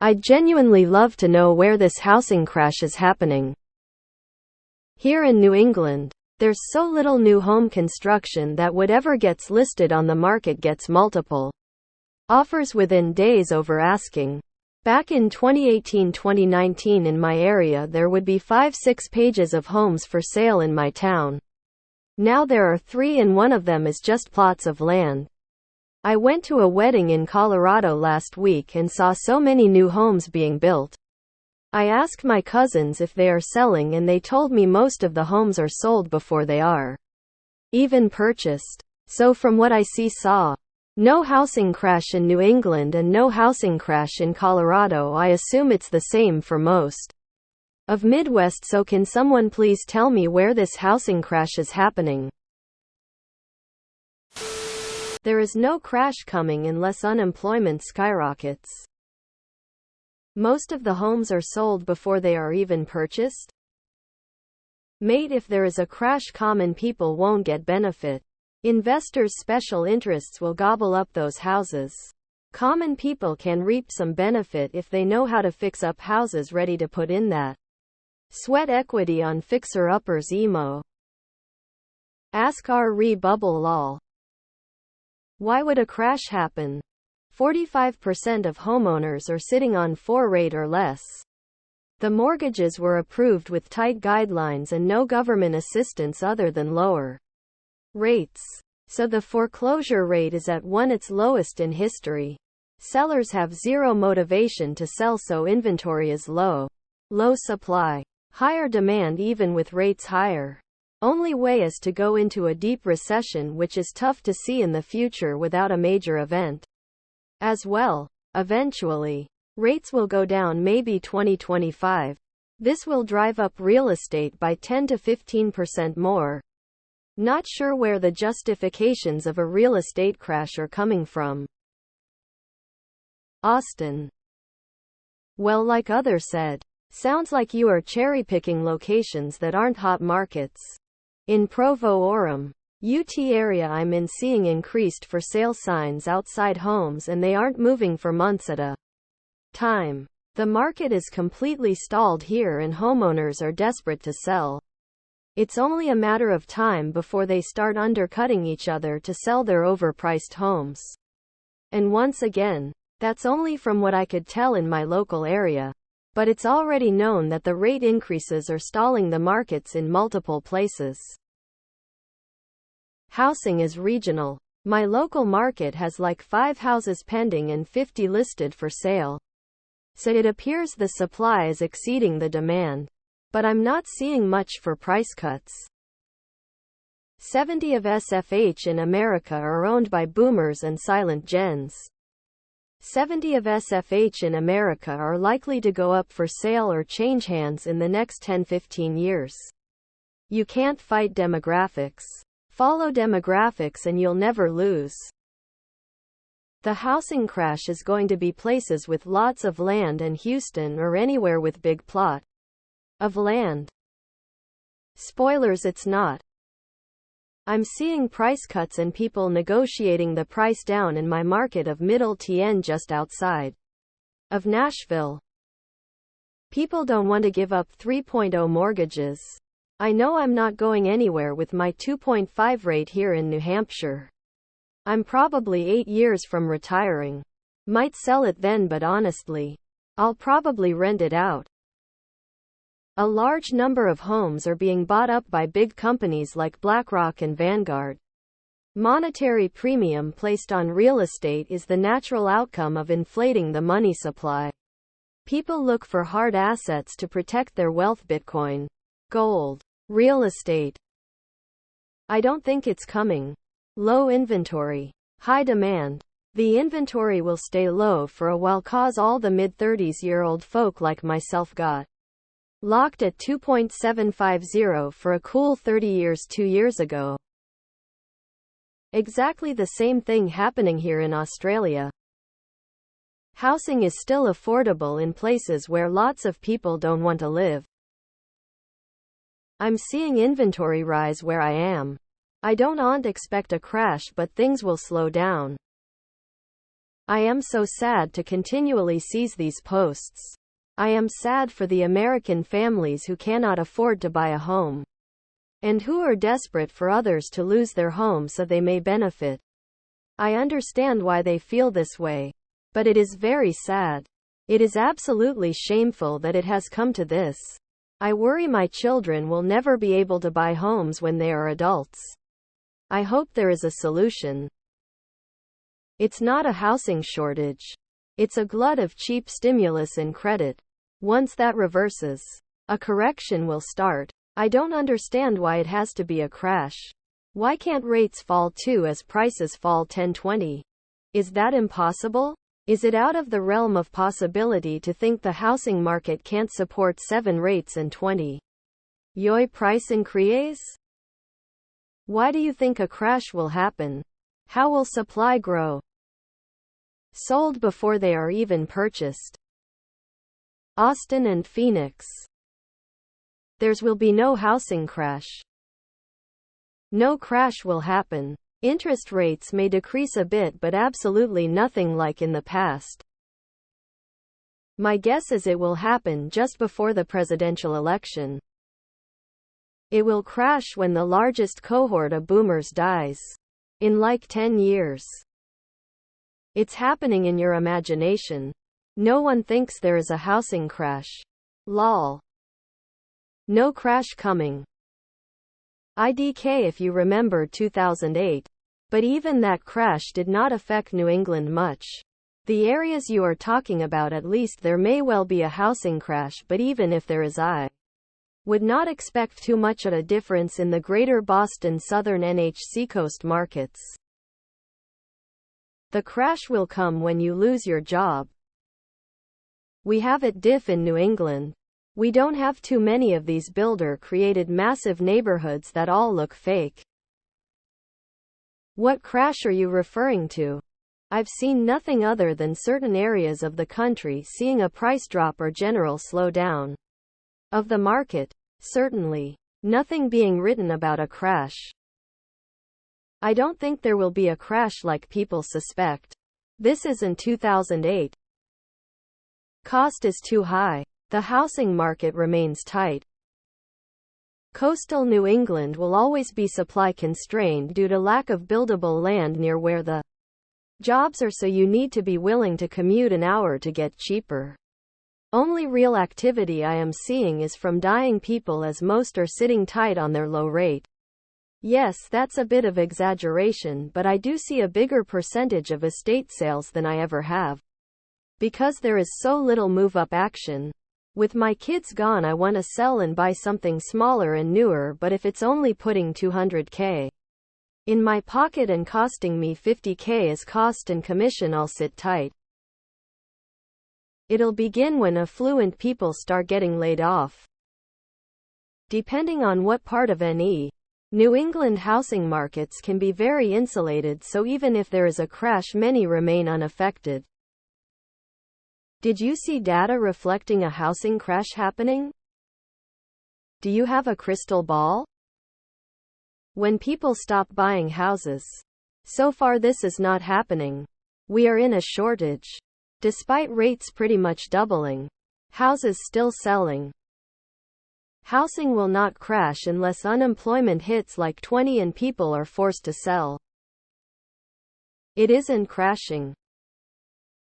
I'd genuinely love to know where this housing crash is happening. Here in New England, there's so little new home construction that whatever gets listed on the market gets multiple offers within days over asking. Back in 2018-2019 in my area there would be 5-6 pages of homes for sale in my town. Now there are 3 and one of them is just plots of land. I went to a wedding in Colorado last week and saw so many new homes being built. I asked my cousins if they are selling and they told me most of the homes are sold before they are even purchased. So from what I saw, no housing crash in New England and no housing crash in Colorado. I assume it's the same for most of Midwest. So can someone please tell me where this housing crash is happening? There is no crash coming unless unemployment skyrockets. Most of the homes are sold before they are even purchased. Mate, if there is a crash, common people won't get benefit. Investors' special interests will gobble up those houses. Common people can reap some benefit if they know how to fix up houses ready to put in that sweat equity on fixer-uppers emo. Ask our re-bubble lol. Why would a crash happen? 45% of homeowners are sitting on 4 rate or less. The mortgages were approved with tight guidelines and no government assistance other than lower rates. So the foreclosure rate is at its lowest in history. Sellers have zero motivation to sell, so inventory is low. Low supply. Higher demand even with rates higher. Only way is to go into a deep recession, which is tough to see in the future without a major event. As well, eventually, rates will go down, maybe 2025. This will drive up real estate by 10 to 15% more. Not sure where the justifications of a real estate crash are coming from. Austin. Well, like others said, sounds like you are cherry-picking locations that aren't hot markets. In Provo-Orem, UT area I'm in, seeing increased for sale signs outside homes and they aren't moving for months at a time. The market is completely stalled here and homeowners are desperate to sell. It's only a matter of time before they start undercutting each other to sell their overpriced homes. And once again, that's only from what I could tell in my local area. But it's already known that the rate increases are stalling the markets in multiple places. Housing is regional. My local market has like 5 houses pending and 50 listed for sale. So it appears the supply is exceeding the demand. But I'm not seeing much for price cuts. 70 of SFH in America are owned by boomers and silent gens. 70 of SFH in America are likely to go up for sale or change hands in the next 10-15 years. You can't fight demographics. Follow demographics and you'll never lose. The housing crash is going to be places with lots of land, and Houston or anywhere with big plot of land. Spoilers, it's not. I'm seeing price cuts and people negotiating the price down in my market of Middle TN just outside of Nashville. People don't want to give up 3.0 mortgages. I know I'm not going anywhere with my 2.5 rate here in New Hampshire. I'm probably 8 years from retiring. Might sell it then, but honestly, I'll probably rent it out. A large number of homes are being bought up by big companies like BlackRock and Vanguard. Monetary premium placed on real estate is the natural outcome of inflating the money supply. People look for hard assets to protect their wealth: Bitcoin, gold, real estate. I don't think it's coming. Low inventory, high demand. The inventory will stay low for a while, cause all the mid-30s-year-old folk like myself got locked at 2.750 for a cool 30 years 2 years ago. Exactly the same thing happening here in Australia. Housing is still affordable in places where lots of people don't want to live. I'm seeing inventory rise where I am. I don't expect a crash, but things will slow down. I am so sad to continually seize these posts. I am sad for the American families who cannot afford to buy a home, and who are desperate for others to lose their home so they may benefit. I understand why they feel this way, but it is very sad. It is absolutely shameful that it has come to this. I worry my children will never be able to buy homes when they are adults. I hope there is a solution. It's not a housing shortage. It's a glut of cheap stimulus and credit. Once that reverses, a correction will start. I don't understand why it has to be a crash. Why can't rates fall too as prices fall 10-20? Is that impossible? Is it out of the realm of possibility to think the housing market can't support 7 rates and 20 YoY price increase? Why do you think a crash will happen? How will supply grow? Sold before they are even purchased. Austin and Phoenix. There's will be no housing crash. No crash will happen. Interest rates may decrease a bit, but absolutely nothing like in the past. My guess is it will happen just before the presidential election. It will crash when the largest cohort of boomers dies. In like 10 years. It's happening in your imagination. No one thinks there is a housing crash. Lol. No crash coming. IDK if you remember 2008. But even that crash did not affect New England much. The areas you are talking about, at least there may well be a housing crash, but even if there is, I would not expect too much of a difference in the greater Boston Southern NHC coast markets. The crash will come when you lose your job. We have it diff in New England. We don't have too many of these builder-created massive neighborhoods that all look fake. What crash are you referring to? I've seen nothing other than certain areas of the country seeing a price drop or general slowdown of the market. Certainly. Nothing being written about a crash. I don't think there will be a crash like people suspect. This isn't 2008. Cost is too high. The housing market remains tight. Coastal New England will always be supply constrained due to lack of buildable land near where the jobs are, so you need to be willing to commute an hour to get cheaper. Only real activity I am seeing is from dying people, as most are sitting tight on their low rate. Yes, that's a bit of exaggeration, but I do see a bigger percentage of estate sales than I ever have. Because there is so little move-up action. With my kids gone, I want to sell and buy something smaller and newer, but if it's only putting $200K in my pocket and costing me $50K as cost and commission, I'll sit tight. It'll begin when affluent people start getting laid off. Depending on what part of NE. New England housing markets can be very insulated, so even if there is a crash, many remain unaffected. Did you see data reflecting a housing crash happening? Do you have a crystal ball? When people stop buying houses. So far this is not happening. We are in a shortage. Despite rates pretty much doubling. Houses still selling. Housing will not crash unless unemployment hits like 20 and people are forced to sell. It isn't crashing.